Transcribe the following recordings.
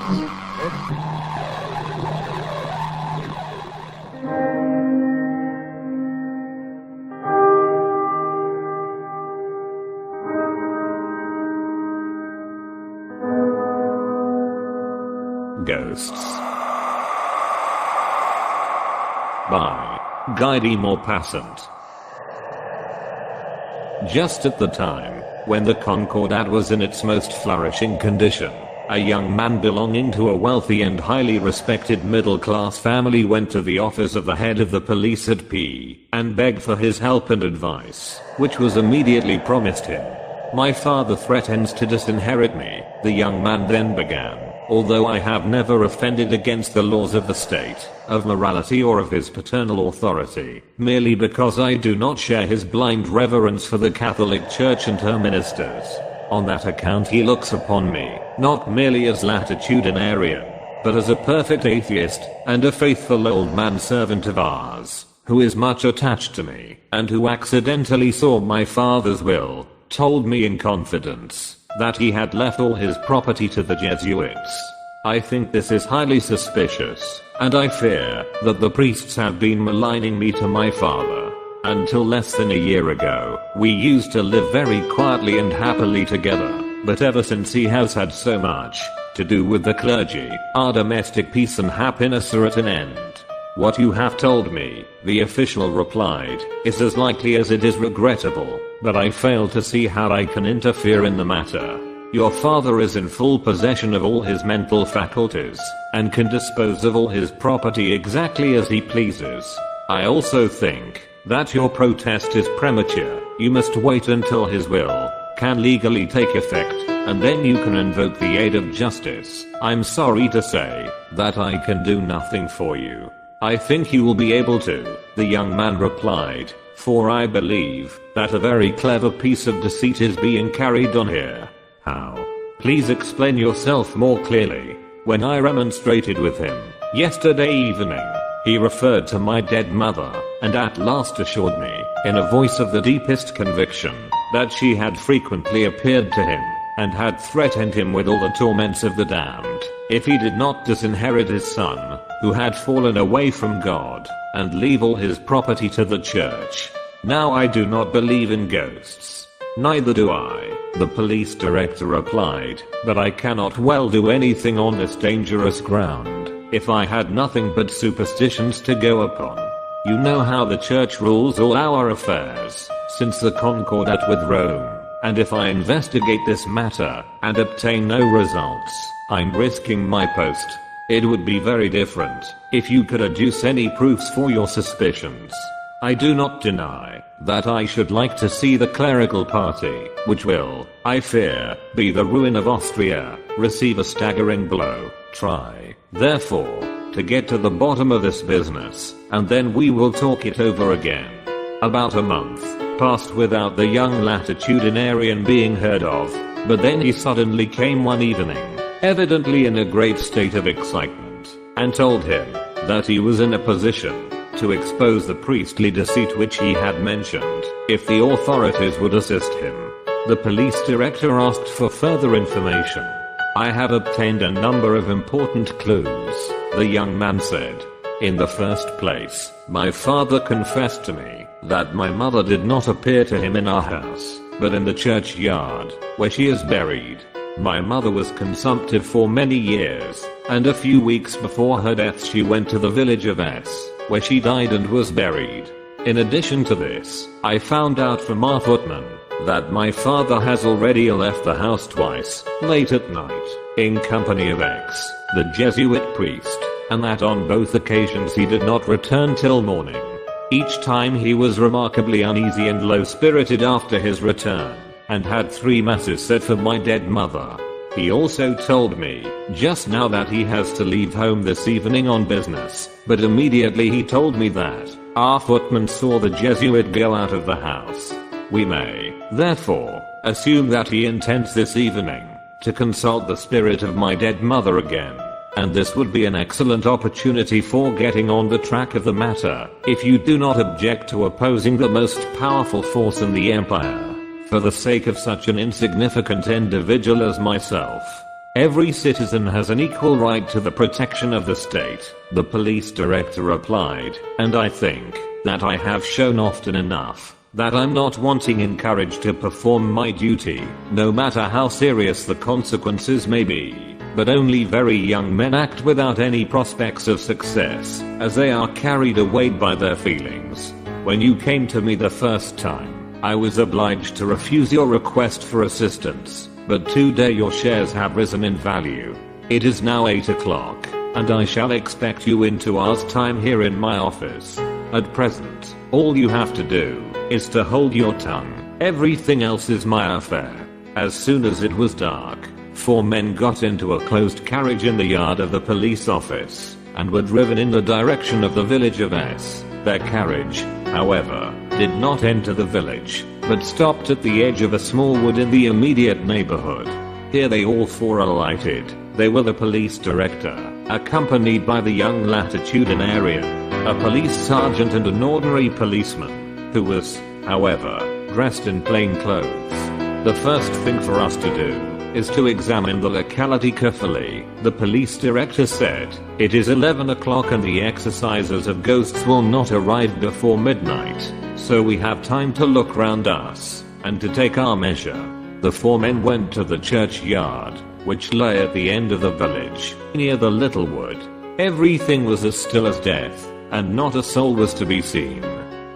Ghosts by Ari Maupassant. Just at the time when the Concordat was in its most flourishing condition, a young man belonging to a wealthy and highly respected middle-class family went to the office of the head of the police at P and begged for his help and advice, which was immediately promised him. "My father threatens to disinherit me," the young man then began. "Although I have never offended against the laws of the state, of morality or of his paternal authority, merely because I do not share his blind reverence for the Catholic Church and her ministers. On that account he looks upon me, not merely as latitudinarian, but as a perfect atheist, and a faithful old manservant of ours, who is much attached to me, and who accidentally saw my father's will, told me in confidence that he had left all his property to the Jesuits. I think this is highly suspicious, and I fear that the priests have been maligning me to my father. Until less than a year ago, we used to live very quietly and happily together, but ever since he has had so much to do with the clergy, our domestic peace and happiness are at an end. What you have told me," the official replied, "is as likely as it is regrettable, but I fail to see how I can interfere in the matter. Your father is in full possession of all his mental faculties, and can dispose of all his property exactly as he pleases. I also think that your protest is premature. You must wait until his will can legally take effect, and then you can invoke the aid of justice. I'm sorry to say that I can do nothing for you." "I think you will be able to," the young man replied, "for I believe that a very clever piece of deceit is being carried on here." "How? Please explain yourself more clearly." "When I remonstrated with him yesterday evening, he referred to my dead mother, and at last assured me, in a voice of the deepest conviction, that she had frequently appeared to him, and had threatened him with all the torments of the damned, if he did not disinherit his son, who had fallen away from God, and leave all his property to the church. Now I do not believe in ghosts." "Neither do I," the police director replied, "but I cannot well do anything on this dangerous ground, if I had nothing but superstitions to go upon. You know how the church rules all our affairs, since the Concordat with Rome, and if I investigate this matter, and obtain no results, I'm risking my post. It would be very different if you could adduce any proofs for your suspicions. I do not deny that I should like to see the clerical party, which will, I fear, be the ruin of Austria, receive a staggering blow. Try, therefore, to get to the bottom of this business, and then we will talk it over again." About a month passed without the young latitudinarian being heard of, but then he suddenly came one evening, evidently in a great state of excitement, and told him that he was in a position to expose the priestly deceit which he had mentioned, if the authorities would assist him. The police director asked for further information. "I have obtained a number of important clues," the young man said. "In the first place, my father confessed to me that my mother did not appear to him in our house, but in the churchyard, where she is buried. My mother was consumptive for many years, and a few weeks before her death she went to the village of S, where she died and was buried. In addition to this, I found out from our footman that my father has already left the house twice, late at night, in company of X, the Jesuit priest, and that on both occasions he did not return till morning. Each time he was remarkably uneasy and low-spirited after his return, and had 3 masses said for my dead mother. He also told me just now that he has to leave home this evening on business, but immediately he told me that our footman saw the Jesuit go out of the house. We may, therefore, assume that he intends this evening to consult the spirit of my dead mother again, and this would be an excellent opportunity for getting on the track of the matter, if you do not object to opposing the most powerful force in the empire, for the sake of such an insignificant individual as myself." Every citizen has an equal right to the protection of the state, the police director replied, and I think that I have shown often enough that I'm not wanting encouraged to perform my duty, no matter how serious the consequences may be. But only very young men act without any prospects of success, as they are carried away by their feelings. When you came to me the first time, I was obliged to refuse your request for assistance, but today your shares have risen in value. It is now 8 o'clock, and I shall expect you in 2 hours' time here in my office. At present, all you have to do is to hold your tongue. Everything else is my affair. As soon as it was dark, 4 men got into a closed carriage in the yard of the police office and were driven in the direction of the village of S. Their carriage, however, did not enter the village, but stopped at the edge of a small wood in the immediate neighborhood. Here they all 4 alighted. They were the police director, accompanied by the young latitudinarian, a police sergeant and an ordinary policeman, who was, however, dressed in plain clothes. The first thing for us to do is to examine the locality carefully, the police director said. It is 11 o'clock and the exercisers of ghosts will not arrive before midnight, so we have time to look round us and to take our measure. The 4 men went to the churchyard, which lay at the end of the village, near the little wood. Everything was as still as death, and not a soul was to be seen.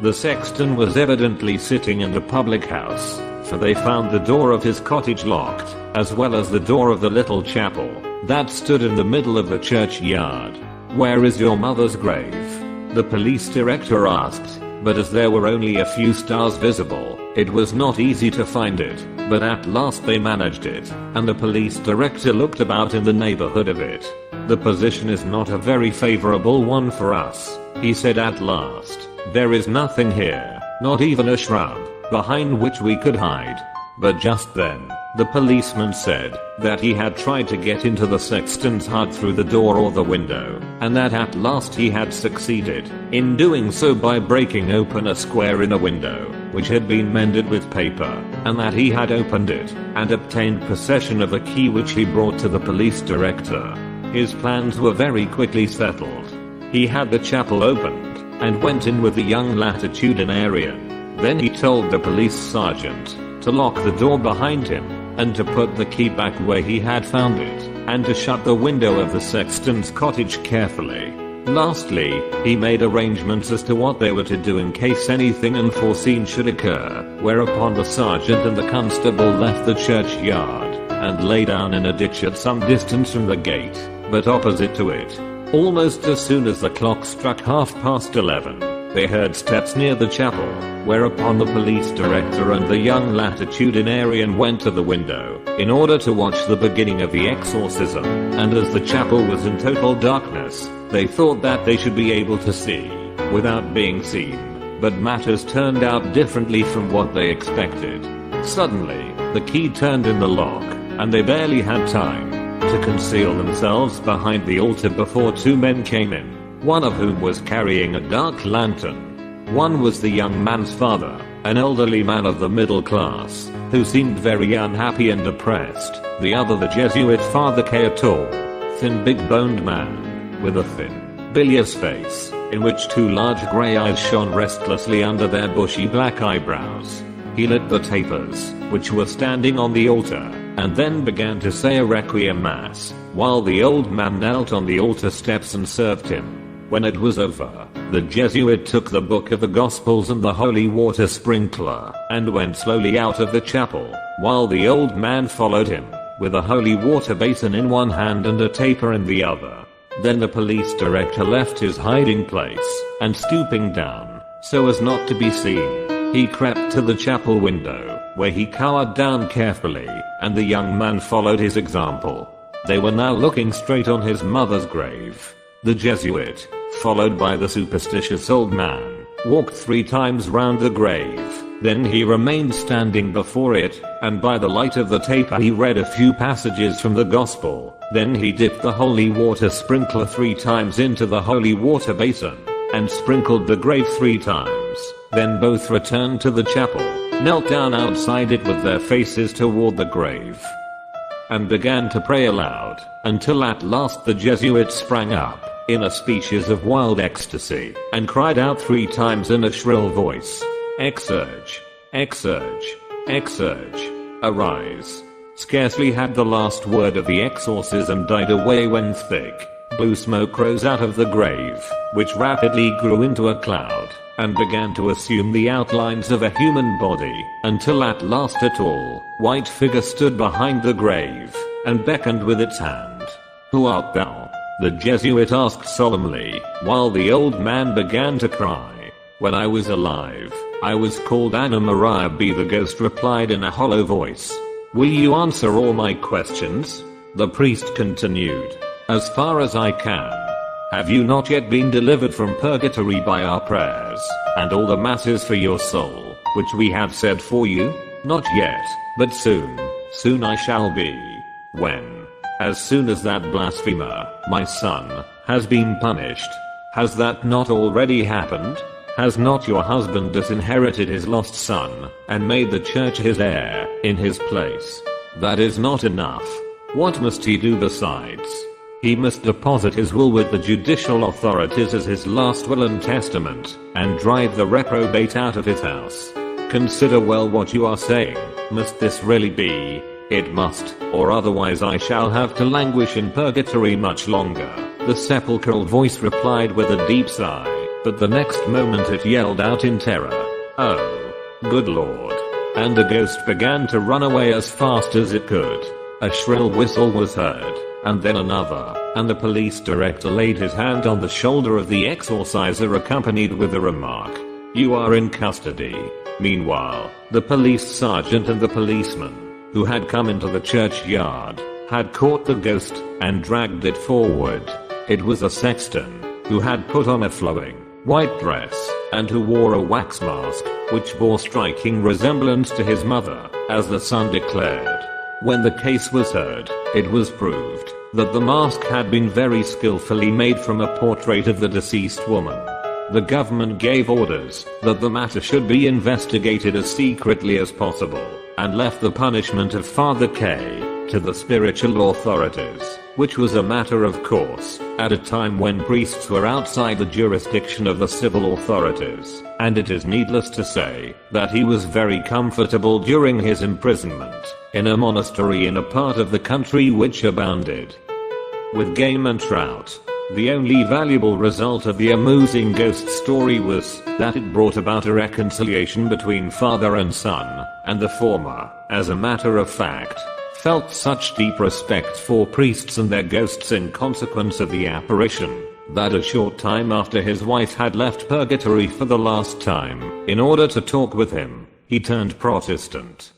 The sexton was evidently sitting in the public house, for they found the door of his cottage locked, as well as the door of the little chapel that stood in the middle of the churchyard. "Where is your mother's grave?" the police director asked, but as there were only a few stars visible, it was not easy to find it, but at last they managed it, and the police director looked about in the neighborhood of it. "The position is not a very favorable one for us," he said at last. "There is nothing here, not even a shrub, behind which we could hide." But just then, the policeman said that he had tried to get into the sexton's hut through the door or the window, and that at last he had succeeded in doing so by breaking open a square in a window, which had been mended with paper, and that he had opened it and obtained possession of a key which he brought to the police director. His plans were very quickly settled. He had the chapel opened and went in with the young latitudinarian. Then he told the police sergeant to lock the door behind him and to put the key back where he had found it, and to shut the window of the sexton's cottage carefully. Lastly, he made arrangements as to what they were to do in case anything unforeseen should occur, whereupon the sergeant and the constable left the churchyard and lay down in a ditch at some distance from the gate, but opposite to it. Almost as soon as the clock struck 11:30, they heard steps near the chapel, whereupon the police director and the young latitudinarian went to the window in order to watch the beginning of the exorcism, and as the chapel was in total darkness, they thought that they should be able to see without being seen. But matters turned out differently from what they expected. Suddenly, the key turned in the lock, and they barely had time to conceal themselves behind the altar before 2 men came in, one of whom was carrying a dark lantern. One was the young man's father, an elderly man of the middle class, who seemed very unhappy and depressed. The other the Jesuit Father K, a tall, thin big-boned man, with a thin, bilious face, in which 2 large grey eyes shone restlessly under their bushy black eyebrows. He lit the tapers, which were standing on the altar, and then began to say a requiem mass, while the old man knelt on the altar steps and served him. When it was over, the Jesuit took the book of the Gospels and the holy water sprinkler, and went slowly out of the chapel, while the old man followed him, with a holy water basin in one hand and a taper in the other. Then the police director left his hiding place, and stooping down, so as not to be seen, he crept to the chapel window, where he cowered down carefully, and the young man followed his example. They were now looking straight on his mother's grave. The Jesuit, followed by the superstitious old man, walked 3 times round the grave. Then he remained standing before it, and by the light of the taper he read a few passages from the gospel. Then he dipped the holy water sprinkler 3 times into the holy water basin, and sprinkled the grave 3 times. Then both returned to the chapel, knelt down outside it with their faces toward the grave. and began to pray aloud, until at last the Jesuit sprang up, in a species of wild ecstasy, and cried out 3 times in a shrill voice, "Exsurge! Exsurge! Exsurge! Arise!" Scarcely had the last word of the exorcism died away when thick, blue smoke rose out of the grave, which rapidly grew into a cloud, and began to assume the outlines of a human body, until at last a tall, white figure stood behind the grave, and beckoned with its hand. "Who art thou?" the Jesuit asked solemnly, while the old man began to cry. "When I was alive, I was called Anna Maria B. the ghost replied in a hollow voice. "Will you answer all my questions?" The priest continued. "As far as I can. Have you not yet been delivered from purgatory by our prayers, and all the masses for your soul, which we have said for you?" "Not yet, but soon. Soon I shall be." "When?" "As soon as that blasphemer, my son, has been punished." "Has that not already happened? Has not your husband disinherited his lost son, and made the church his heir, in his place?" "That is not enough. What must he do besides?" "He must deposit his will with the judicial authorities as his last will and testament, and drive the reprobate out of his house." "Consider well what you are saying. Must this really be?" "It must, or otherwise I shall have to languish in purgatory much longer," the sepulchral voice replied with a deep sigh, but the next moment it yelled out in terror, "Oh, good Lord!" and the ghost began to run away as fast as it could. A shrill whistle was heard, and then another, and the police director laid his hand on the shoulder of the exorciser accompanied with the remark, "You are in custody." Meanwhile, the police sergeant and the policeman, who had come into the churchyard, had caught the ghost and dragged it forward. It was a sexton, who had put on a flowing, white dress, and who wore a wax mask, which bore striking resemblance to his mother, as the son declared. When the case was heard, it was proved that the mask had been very skillfully made from a portrait of the deceased woman. The government gave orders that the matter should be investigated as secretly as possible, and left the punishment of Father K to the spiritual authorities, which was a matter of course, at a time when priests were outside the jurisdiction of the civil authorities, and it is needless to say that he was very comfortable during his imprisonment, in a monastery in a part of the country which abounded with game and trout. The only valuable result of the amusing ghost story was that it brought about a reconciliation between father and son, and the former, as a matter of fact, felt such deep respect for priests and their ghosts in consequence of the apparition, that a short time after his wife had left purgatory for the last time, in order to talk with him, he turned Protestant.